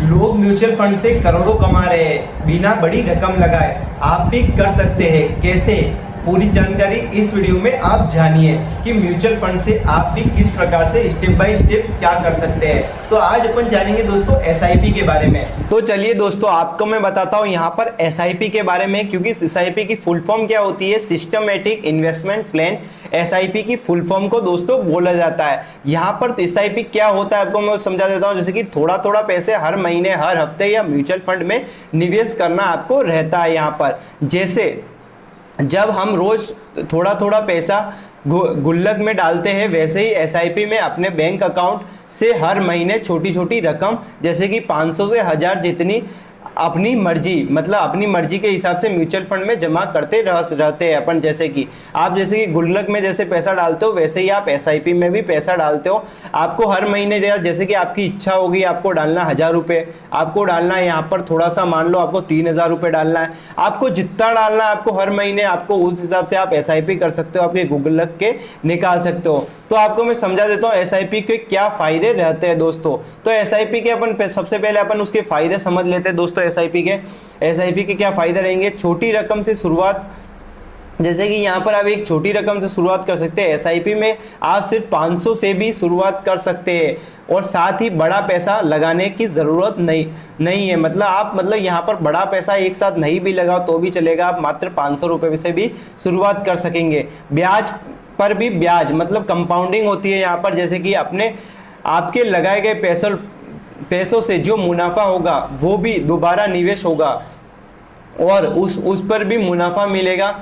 लोग mutual fund से करोड़ों कमा रहे हैं बिना बड़ी रकम लगाए। आप भी कर सकते हैं। कैसे? पूरी जानकारी इस वीडियो में आप जानिए कि म्यूचुअल फंड से आप भी किस प्रकार से स्टेप बाय स्टेप क्या कर सकते हैं। तो आज अपन जानेंगे दोस्तों एसआईपी के बारे में। तो चलिए दोस्तों, आपको मैं बताता हूँ यहाँ पर एसआईपी के बारे में, क्योंकि एसआईपी की फुल फॉर्म क्या होती है? Systematic investment plan. एसआईपी की फुल फॉर्म को दोस्तों बोला जाता है। यहाँ पर तो एसआईपी क्या होता है आपको मैं समझा देता हूँ। जैसे कि थोड़ा थोड़ा पैसे हर महीने, हर हफ्ते या म्यूचुअल फंड में निवेश करना आपको रहता है। यहाँ पर जैसे जब हम रोज थोड़ा थोड़ा पैसा गुल्लक में डालते हैं, वैसे ही एसआईपी में अपने बैंक अकाउंट से हर महीने छोटी छोटी रकम, जैसे कि 500 से 1000 जितनी अपनी मर्जी, मतलब अपनी मर्जी के हिसाब से म्यूचुअल फंड में जमा करते रहते हैं अपन। जैसे कि आप जैसे कि गुल्लक में जैसे पैसा डालते हो, वैसे ही आप एसआईपी में भी पैसा डालते हो। आपको हर महीने जैसे कि आपकी इच्छा होगी, आपको डालना 1000 रुपये, आपको डालना है यहाँ पर थोड़ा सा, मान लो आपको 3000 रुपये डालना है। आपको जितना डालना है आपको हर महीने, आपको उस हिसाब से आप एसआईपी कर सकते हो, आपके गुल्लक के निकाल सकते हो। तो आपको मैं समझा देता हूँ एसआईपी के क्या फायदे रहते हैं दोस्तों। तो एसआईपी के अपन सबसे पहले अपन उसके फायदे समझ लेते हैं दोस्तों। एसआईपी के क्या फायदे रहेंगे? छोटी रकम से शुरुआत, जैसे कि यहाँ पर आप एक छोटी रकम से शुरुआत कर सकते हैं। एसआईपी में आप सिर्फ 500 से भी शुरुआत कर सकते हैं, और साथ ही बड़ा पैसा लगाने की ज़रूरत नहीं है। मतलब आप यहाँ पर बड़ा पैसा एक साथ नहीं भी लगाओ तो भी चलेगा। आप मात्र 500 रुपये से भी शुरुआत कर सकेंगे। ब्याज पर भी ब्याज, मतलब कंपाउंडिंग होती है यहाँ पर। जैसे कि आपके लगाए गए पैसों से जो मुनाफा होगा वो भी दोबारा निवेश होगा, और उस पर भी मुनाफा मिलेगा।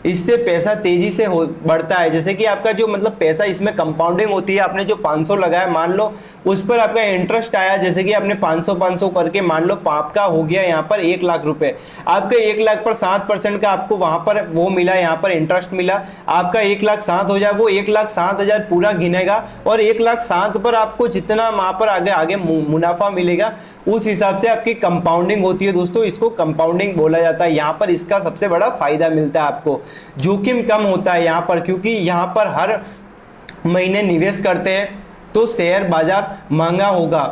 इससे पैसा तेजी से बढ़ता है। जैसे कि आपका जो पैसा, इसमें कंपाउंडिंग होती है। आपने जो 500 लगाया, मान लो उस पर आपका इंटरेस्ट आया, जैसे कि आपने 500 करके मान लो आपका हो गया यहाँ पर 1 लाख रुपए। आपके 1 लाख पर 7% का आपको वहां पर वो मिला, यहाँ पर इंटरेस्ट मिला। आपका 1,07,000 हो जाए, वो 1,07,000 पूरा गिनेगा, और 1,07,000 पर आपको जितना वहां पर आगे मुनाफा मिलेगा, उस हिसाब से आपकी कंपाउंडिंग होती है दोस्तों। इसको कंपाउंडिंग बोला जाता है। यहाँ पर इसका सबसे बड़ा फायदा मिलता है आपको। जोखिम कम होता है यहाँ पर, क्योंकि यहाँ पर हर महीने निवेश करते हैं तो शेयर बाजार महंगा होगा,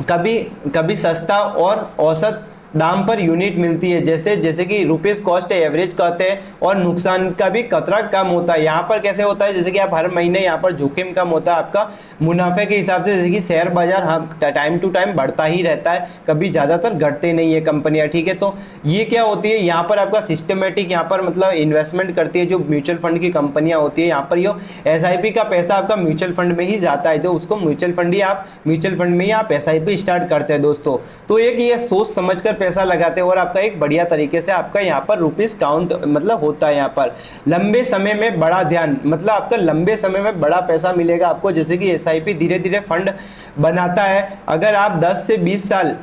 कभी सस्ता और औसत दाम पर यूनिट मिलती है। जैसे कि रुपीज कॉस्ट एवरेज कहते हैं, और नुकसान का भी खतरा कम होता है। यहाँ पर कैसे होता है? जैसे कि आप हर महीने, यहाँ पर जोखिम कम होता है आपका मुनाफे के हिसाब से। जैसे कि शेयर बाजार टाइम टू टाइम बढ़ता ही रहता है, कभी ज़्यादातर घटते नहीं है कंपनियाँ, ठीक है। तो ये क्या होती है, यहाँ पर आपका सिस्टमेटिक, यहाँ पर इन्वेस्टमेंट करती है जो म्यूचुअल फंड की कंपनियाँ होती है। यहाँ पर ये एसआईपी का पैसा आपका म्यूचुअल फंड में ही जाता है, तो उसको म्यूचुअल फंड में ही आप एसआईपी स्टार्ट करते हैं दोस्तों। तो एक ये सोच समझकर पैसा लगाते हैं, और आपका एक बढ़िया तरीके से आपका यहाँ पर रुपीस काउंट होता है। यहाँ पर लंबे समय में बड़ा ध्यान, आपका लंबे समय में बड़ा पैसा मिलेगा आपको। जैसे कि एसआईपी धीरे धीरे फंड बनाता है। अगर आप 10 से 20 साल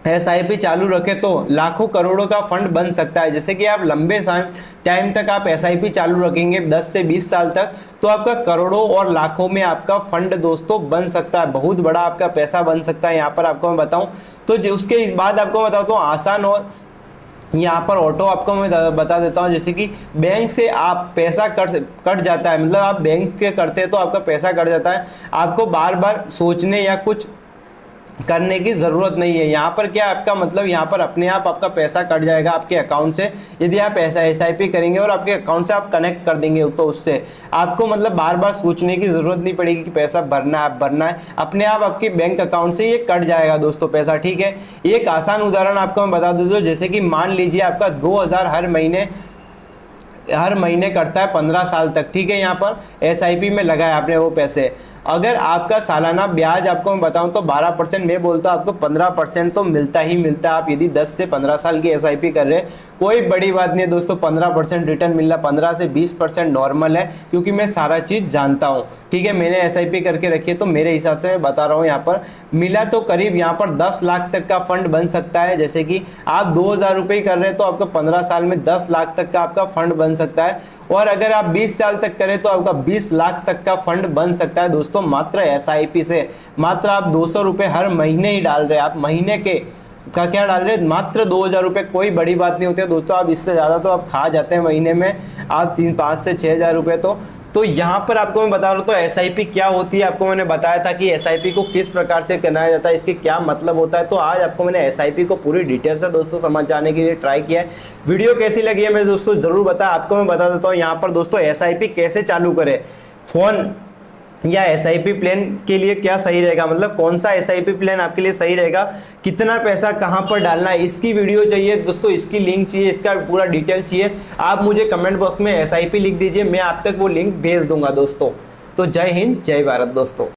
एसआईपी चालू रखे तो लाखों करोड़ों का फंड बन सकता है। जैसे कि आप लंबे टाइम तक आप एसआईपी चालू रखेंगे, 10 से 20 साल तक, तो आपका करोड़ों और लाखों में आपका फंड दोस्तों बन सकता है। बहुत बड़ा आपका पैसा बन सकता है। यहाँ पर आपको मैं बताऊं तो उसके इस बाद आपको बताता हूँ आसान, और यहाँ पर ऑटो आपको मैं बता देता हूँ। जैसे कि बैंक से आप पैसा कट जाता है, आप बैंक के करते हैं तो आपका पैसा कट जाता है। आपको बार बार सोचने या कुछ करने की ज़रूरत नहीं है। यहाँ पर क्या आपका यहाँ पर अपने आप आपका पैसा कट जाएगा आपके अकाउंट से। यदि आप ऐसा एसआईपी करेंगे और आपके अकाउंट से आप कनेक्ट कर देंगे, तो उससे आपको बार बार सोचने की ज़रूरत नहीं पड़ेगी कि पैसा भरना है। अपने आप आपके बैंक अकाउंट से ये कट जाएगा दोस्तों पैसा, ठीक है। एक आसान उदाहरण आपको मैं बता दूँ, जैसे कि मान लीजिए आपका 2000 हर महीने करता है 15 साल तक, ठीक है। यहाँ पर एसआईपी में लगाया आपने वो पैसे। अगर आपका सालाना ब्याज आपको मैं बताऊं तो 12%, मैं बोलता हूं आपको 15% तो मिलता ही मिलता है। आप यदि 10 से 15 साल की एसआईपी कर रहे हैं, कोई बड़ी बात नहीं है दोस्तों। 15% रिटर्न मिलना, 15 से 20% नॉर्मल है, क्योंकि मैं सारा चीज़ जानता हूँ, ठीक है। मैंने एसआईपी करके रखी है, तो मेरे हिसाब से मैं बता रहा हूँ। यहाँ पर मिला तो करीब यहाँ पर 10 लाख तक का फंड बन सकता है। जैसे कि आप 2000 रुपये कर रहे हैं तो आपका 15 साल में 10 लाख तक का आपका फंड बन सकता है। और अगर आप 20 साल तक करें तो आपका 20 लाख तक का फंड बन सकता है दोस्तों, मात्र एसआईपी से। मात्र आप 200 रुपये हर महीने ही डाल रहे हैं। आप महीने के का क्या डाल रहे हैं? मात्र 2000 रुपये। कोई बड़ी बात नहीं होती है दोस्तों। आप इससे ज़्यादा तो आप खा जाते हैं महीने में, आप 5 से 6 हज़ार रुपये। तो तो यहाँ पर आपको मैं बता रहा हूँ तो एसआईपी क्या होती है। आपको मैंने बताया था कि एसआईपी को किस प्रकार से करना जाता है, इसके क्या मतलब होता है। तो आज आपको मैंने एसआईपी को पूरी डिटेल से दोस्तों समझ जाने के लिए ट्राई किया है। वीडियो कैसी लगी है मेरे दोस्तों जरूर बताएं। आपको मैं बता देता हूँ यहाँ पर दोस्तों एसआईपी कैसे चालू करें, फोन या एसआईपी प्लान के लिए क्या सही रहेगा, मतलब कौन सा एसआईपी प्लान आपके लिए सही रहेगा, कितना पैसा कहां पर डालना है, इसकी वीडियो चाहिए दोस्तों, इसकी लिंक चाहिए, इसका पूरा डिटेल चाहिए, आप मुझे कमेंट बॉक्स में एसआईपी लिख दीजिए, मैं आप तक वो लिंक भेज दूंगा दोस्तों। तो जय हिंद जय भारत दोस्तों।